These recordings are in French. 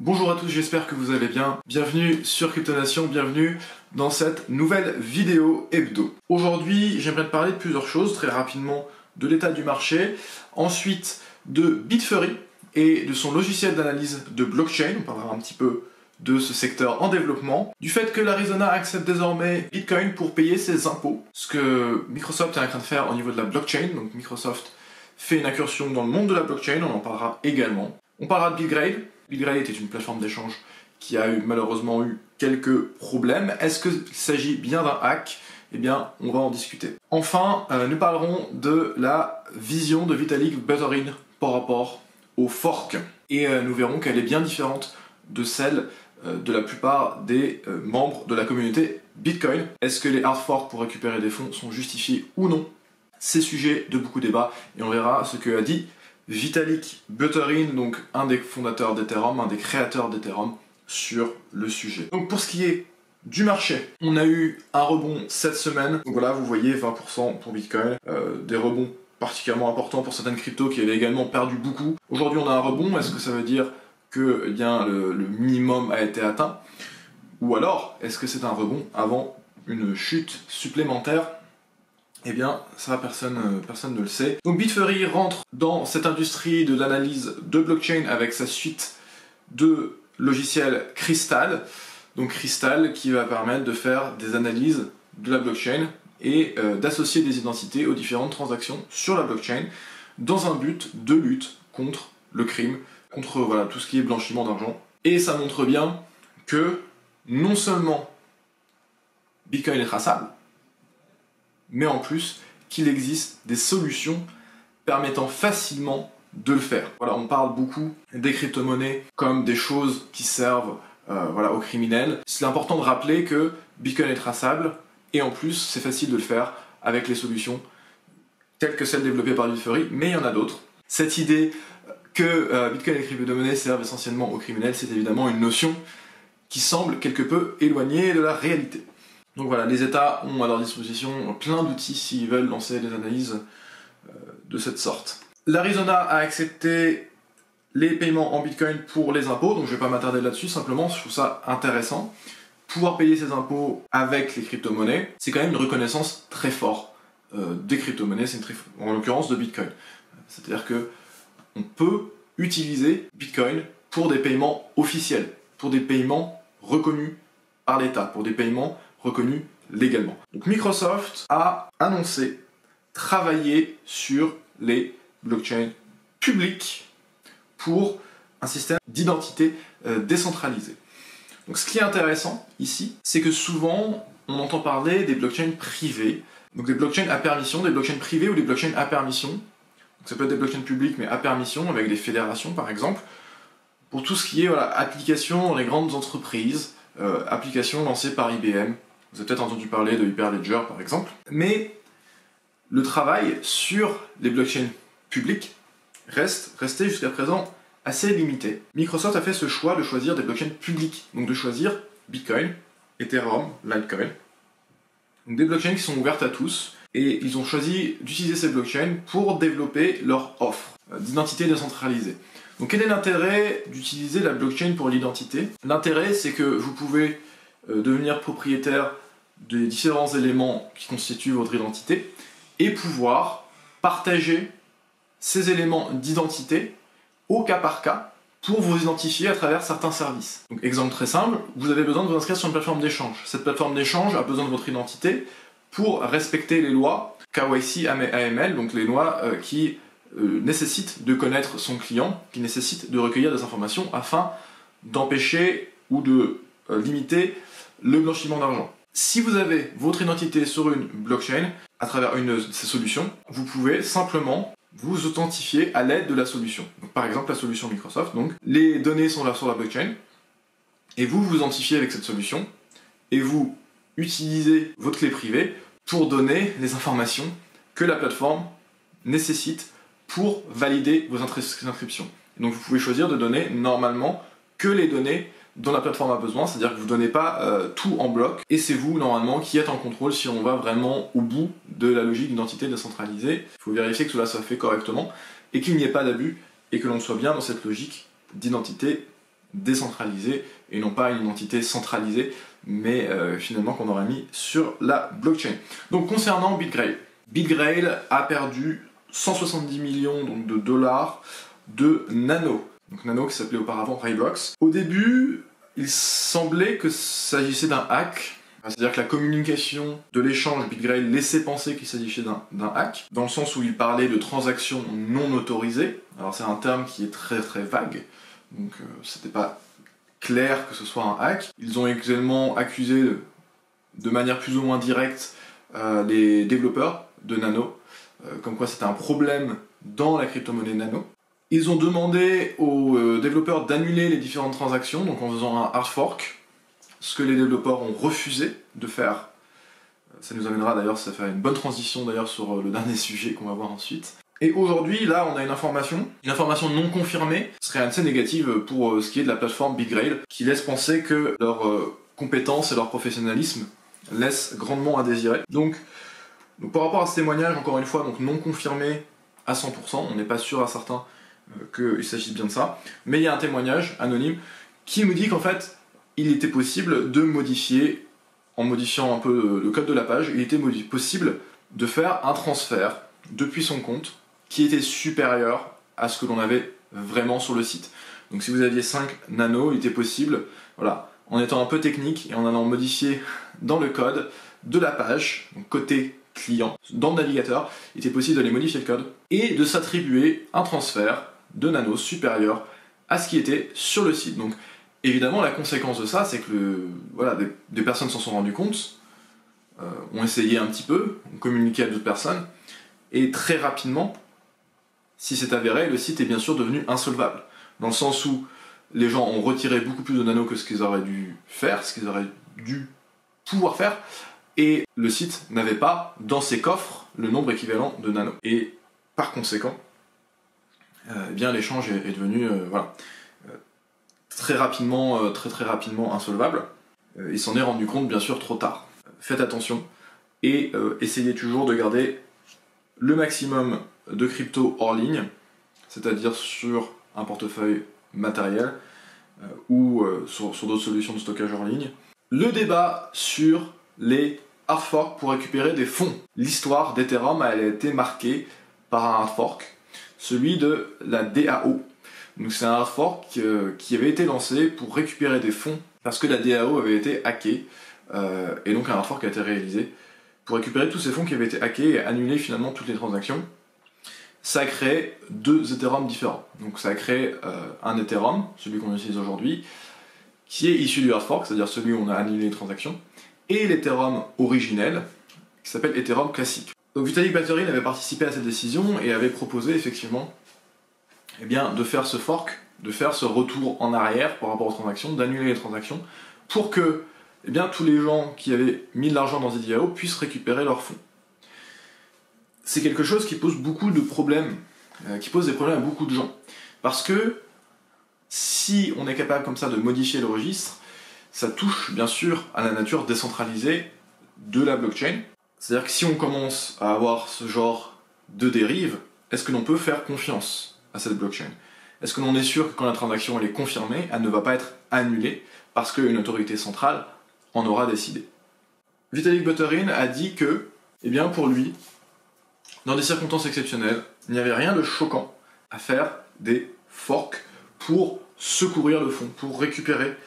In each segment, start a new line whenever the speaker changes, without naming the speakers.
Bonjour à tous, j'espère que vous allez bien. Bienvenue sur Cryptonation, bienvenue dans cette nouvelle vidéo hebdo. Aujourd'hui, j'aimerais te parler de plusieurs choses, très rapidement de l'état du marché, ensuite de Bitfury et de son logiciel d'analyse de blockchain, on parlera un petit peu de ce secteur en développement, du fait que l'Arizona accepte désormais Bitcoin pour payer ses impôts, ce que Microsoft est en train de faire au niveau de la blockchain, donc Microsoft fait une incursion dans le monde de la blockchain, on en parlera également. On parlera de Bitgrade. Bitgrade était une plateforme d'échange qui a malheureusement eu quelques problèmes. Est-ce qu'il s'agit bien d'un hack? Eh bien, on va en discuter. Enfin, nous parlerons de la vision de Vitalik Buterin par rapport au fork. Et nous verrons qu'elle est bien différente de celle de la plupart des membres de la communauté Bitcoin. Est-ce que les hard forks pour récupérer des fonds sont justifiés ou non? C'est sujet de beaucoup de débats et on verra ce que a dit Vitalik Buterin, donc un des fondateurs d'Ethereum, un des créateurs d'Ethereum, sur le sujet. Donc pour ce qui est du marché, on a eu un rebond cette semaine. Donc voilà, vous voyez 20% pour Bitcoin, des rebonds particulièrement importants pour certaines cryptos qui avaient également perdu beaucoup. Aujourd'hui on a un rebond, est-ce que ça veut dire que eh bien, le minimum a été atteint? Ou alors, est-ce que c'est un rebond avant une chute supplémentaire? Eh bien, ça, personne ne le sait. Donc Bitfury rentre dans cette industrie de l'analyse de blockchain avec sa suite de logiciels Crystal. Donc Crystal qui va permettre de faire des analyses de la blockchain et d'associer des identités aux différentes transactions sur la blockchain dans un but de lutte contre le crime, contre voilà, tout ce qui est blanchiment d'argent. Et ça montre bien que non seulement Bitcoin est traçable, mais en plus qu'il existe des solutions permettant facilement de le faire. Voilà, on parle beaucoup des crypto-monnaies comme des choses qui servent aux criminels. C'est important de rappeler que Bitcoin est traçable et en plus c'est facile de le faire avec les solutions telles que celles développées par Bitfury, mais il y en a d'autres. Cette idée que Bitcoin et les crypto-monnaies servent essentiellement aux criminels, c'est évidemment une notion qui semble quelque peu éloignée de la réalité. Donc voilà, les États ont à leur disposition plein d'outils s'ils veulent lancer des analyses de cette sorte. L'Arizona a accepté les paiements en Bitcoin pour les impôts, donc je ne vais pas m'attarder là-dessus, simplement je trouve ça intéressant. Pouvoir payer ses impôts avec les crypto-monnaies, c'est quand même une reconnaissance très forte des crypto-monnaies, en l'occurrence de Bitcoin. C'est-à-dire que on peut utiliser Bitcoin pour des paiements officiels, pour des paiements reconnus par l'État, pour des paiements reconnus légalement. Donc Microsoft a annoncé travailler sur les blockchains publiques pour un système d'identité décentralisé. Donc ce qui est intéressant ici, c'est que souvent on entend parler des blockchains privées, donc des blockchains à permission, des blockchains privées ou des blockchains à permission. Donc ça peut être des blockchains publiques mais à permission avec des fédérations par exemple, pour tout ce qui est applications dans les grandes entreprises, applications lancées par IBM. Vous avez peut-être entendu parler de Hyperledger par exemple. Mais le travail sur les blockchains publiques restait jusqu'à présent assez limité. Microsoft a fait ce choix de choisir des blockchains publiques, donc de choisir Bitcoin, Ethereum, Litecoin. Donc des blockchains qui sont ouvertes à tous, et ils ont choisi d'utiliser ces blockchains pour développer leur offre d'identité décentralisée. Donc quel est l'intérêt d'utiliser la blockchain pour l'identité? L'intérêt, c'est que vous pouvez devenir propriétaire des différents éléments qui constituent votre identité et pouvoir partager ces éléments d'identité au cas par cas pour vous identifier à travers certains services. Donc exemple très simple, vous avez besoin de vous inscrire sur une plateforme d'échange. Cette plateforme d'échange a besoin de votre identité pour respecter les lois KYC AML, donc les lois qui nécessitent de connaître son client, qui nécessitent de recueillir des informations afin d'empêcher ou de limiter le blanchiment d'argent. Si vous avez votre identité sur une blockchain, à travers une de ces solutions, vous pouvez simplement vous authentifier à l'aide de la solution. Donc, par exemple, la solution Microsoft. Donc, les données sont là sur la blockchain, et vous vous identifiez avec cette solution, et vous utilisez votre clé privée pour donner les informations que la plateforme nécessite pour valider vos inscriptions. Donc, vous pouvez choisir de donner normalement que les données dont la plateforme a besoin, c'est-à-dire que vous ne donnez pas tout en bloc, et c'est vous normalement qui êtes en contrôle si on va vraiment au bout de la logique d'identité décentralisée. Il faut vérifier que cela soit fait correctement, et qu'il n'y ait pas d'abus, et que l'on soit bien dans cette logique d'identité décentralisée et non pas une identité centralisée, mais finalement qu'on aurait mis sur la blockchain. Donc concernant BitGrail, BitGrail a perdu 170 millions donc, de dollars de Nano. Donc Nano qui s'appelait auparavant Rayblocks. Au début, il semblait que s'agissait d'un hack, c'est-à-dire que la communication de l'échange BitGrail laissait penser qu'il s'agissait d'un hack, dans le sens où il parlait de transactions non autorisées. Alors c'est un terme qui est très très vague, donc c'était pas clair que ce soit un hack. Ils ont également accusé de manière plus ou moins directe les développeurs de Nano, comme quoi c'était un problème dans la crypto-monnaie Nano. Ils ont demandé aux développeurs d'annuler les différentes transactions, donc en faisant un hard fork, ce que les développeurs ont refusé de faire. Ça nous amènera d'ailleurs, ça fait une bonne transition d'ailleurs sur le dernier sujet qu'on va voir ensuite. Et aujourd'hui, là, on a une information non confirmée, serait assez négative pour ce qui est de la plateforme BitGrail, qui laisse penser que leurs compétences et leur professionnalisme laissent grandement à désirer. Donc par rapport à ce témoignage, encore une fois, donc non confirmé à 100%, on n'est pas sûr à certains qu'il s'agisse bien de ça, mais il y a un témoignage anonyme qui nous dit qu'en fait, il était possible de modifier, en modifiant un peu le code de la page, il était possible de faire un transfert depuis son compte qui était supérieur à ce que l'on avait vraiment sur le site. Donc si vous aviez 5 nano, il était possible, voilà, en étant un peu technique et en allant modifier dans le code de la page, donc côté client, dans le navigateur, il était possible d'aller modifier le code et de s'attribuer un transfert de nano supérieur à ce qui était sur le site. Donc évidemment, la conséquence de ça, c'est que voilà, des personnes s'en sont rendues compte, ont essayé un petit peu, ont communiqué à d'autres personnes, et très rapidement, si c'est avéré, le site est bien sûr devenu insolvable. Dans le sens où les gens ont retiré beaucoup plus de nano que ce qu'ils auraient dû faire, ce qu'ils auraient dû pouvoir faire, et le site n'avait pas dans ses coffres le nombre équivalent de nano. Et par conséquent, eh bien l'échange est devenu voilà, très rapidement insolvable. Il s'en est rendu compte bien sûr trop tard. Faites attention et essayez toujours de garder le maximum de crypto hors ligne, c'est-à-dire sur un portefeuille matériel ou sur d'autres solutions de stockage hors ligne. Le débat sur les hard forks pour récupérer des fonds. L'histoire d'Ethereum a été marquée par un hard fork, celui de la DAO. Donc c'est un hard fork qui avait été lancé pour récupérer des fonds parce que la DAO avait été hackée, et donc un hard fork a été réalisé pour récupérer tous ces fonds qui avaient été hackés et annuler finalement toutes les transactions. Ça a créé 2 Ethereum différents. Donc ça a créé un Ethereum, celui qu'on utilise aujourd'hui, qui est issu du hard fork, c'est-à-dire celui où on a annulé les transactions, et l'Ethereum originel, qui s'appelle Ethereum classique. Donc Vitalik Buterin avait participé à cette décision et avait proposé effectivement eh bien, de faire ce fork, de faire ce retour en arrière par rapport aux transactions, d'annuler les transactions, pour que eh bien, tous les gens qui avaient mis de l'argent dans ZDAO puissent récupérer leurs fonds. C'est quelque chose qui pose beaucoup de problèmes, qui pose des problèmes à beaucoup de gens. Parce que si on est capable comme ça de modifier le registre, ça touche bien sûr à la nature décentralisée de la blockchain. C'est-à-dire que si on commence à avoir ce genre de dérive, est-ce que l'on peut faire confiance à cette blockchain? Est-ce que l'on est sûr que quand la transaction elle est confirmée, elle ne va pas être annulée parce qu'une autorité centrale en aura décidé? Vitalik Buterin a dit que, eh bien pour lui, dans des circonstances exceptionnelles, il n'y avait rien de choquant à faire des forks pour secourir le fonds, pour récupérer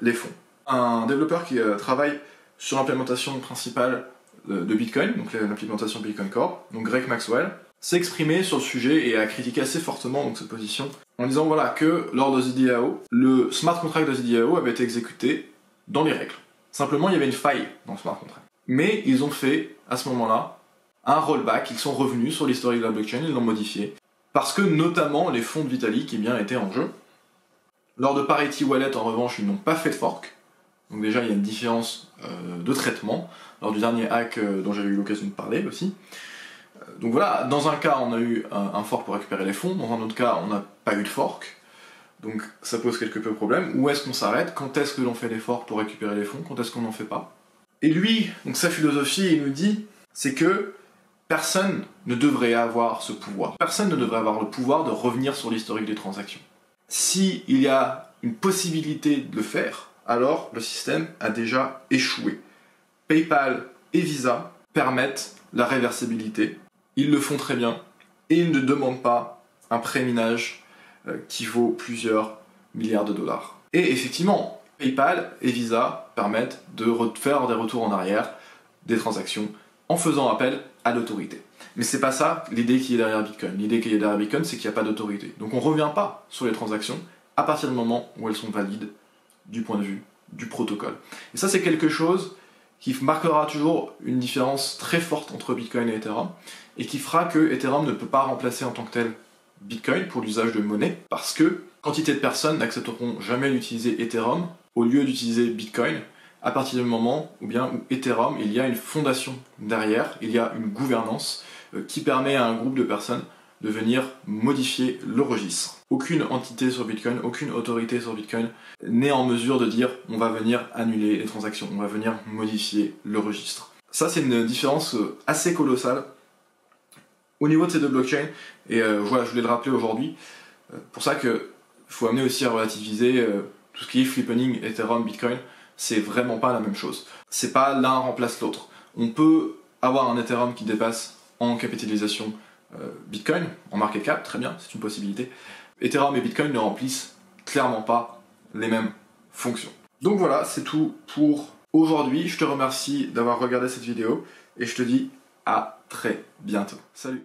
les fonds. Un développeur qui travaille sur l'implémentation principale de Bitcoin, donc l'implémentation Bitcoin Core, donc Greg Maxwell, s'est exprimé sur le sujet et a critiqué assez fortement donc, cette position, en disant voilà, que lors de ZDAO, le smart contract de ZDAO avait été exécuté dans les règles. Simplement, il y avait une faille dans le smart contract. Mais ils ont fait, à ce moment-là, un rollback, ils sont revenus sur l'historique de la blockchain, ils l'ont modifié, parce que notamment les fonds de Vitalik eh bien, étaient en jeu. Lors de Parity Wallet, en revanche, ils n'ont pas fait de fork. Donc déjà, il y a une différence de traitement, lors du dernier hack dont j'avais eu l'occasion de parler aussi. Donc voilà, dans un cas, on a eu un fork pour récupérer les fonds, dans un autre cas, on n'a pas eu de fork. Donc ça pose quelque peu de problème. Où est-ce qu'on s'arrête? Quand est-ce que l'on fait les forks pour récupérer les fonds? Quand est-ce qu'on n'en fait pas? Et lui, donc sa philosophie, il nous dit, c'est que personne ne devrait avoir ce pouvoir. Personne ne devrait avoir le pouvoir de revenir sur l'historique des transactions. Si il y a une possibilité de le faire, alors le système a déjà échoué. PayPal et Visa permettent la réversibilité, ils le font très bien, et ils ne demandent pas un préminage qui vaut plusieurs milliards de dollars. Et effectivement, PayPal et Visa permettent de faire des retours en arrière des transactions en faisant appel à l'autorité. Mais c'est pas ça l'idée qui est derrière Bitcoin. L'idée qui est derrière Bitcoin, c'est qu'il n'y a pas d'autorité. Donc on ne revient pas sur les transactions à partir du moment où elles sont valides du point de vue du protocole. Et ça, c'est quelque chose qui marquera toujours une différence très forte entre Bitcoin et Ethereum, et qui fera que Ethereum ne peut pas remplacer en tant que tel Bitcoin pour l'usage de monnaie, parce que quantité de personnes n'accepteront jamais d'utiliser Ethereum au lieu d'utiliser Bitcoin, à partir du moment où Ethereum, il y a une fondation derrière, il y a une gouvernance qui permet à un groupe de personnes de venir modifier le registre. Aucune entité sur Bitcoin, aucune autorité sur Bitcoin n'est en mesure de dire on va venir annuler les transactions, on va venir modifier le registre. Ça, c'est une différence assez colossale au niveau de ces deux blockchains, et voilà, je voulais le rappeler aujourd'hui. Pour ça qu'il faut amener aussi à relativiser tout ce qui est flippening, Ethereum, Bitcoin, c'est vraiment pas la même chose. C'est pas l'un remplace l'autre. On peut avoir un Ethereum qui dépasse en capitalisation Bitcoin, en market cap, très bien, c'est une possibilité. Ethereum et Bitcoin ne remplissent clairement pas les mêmes fonctions. Donc voilà, c'est tout pour aujourd'hui. Je te remercie d'avoir regardé cette vidéo et je te dis à très bientôt. Salut!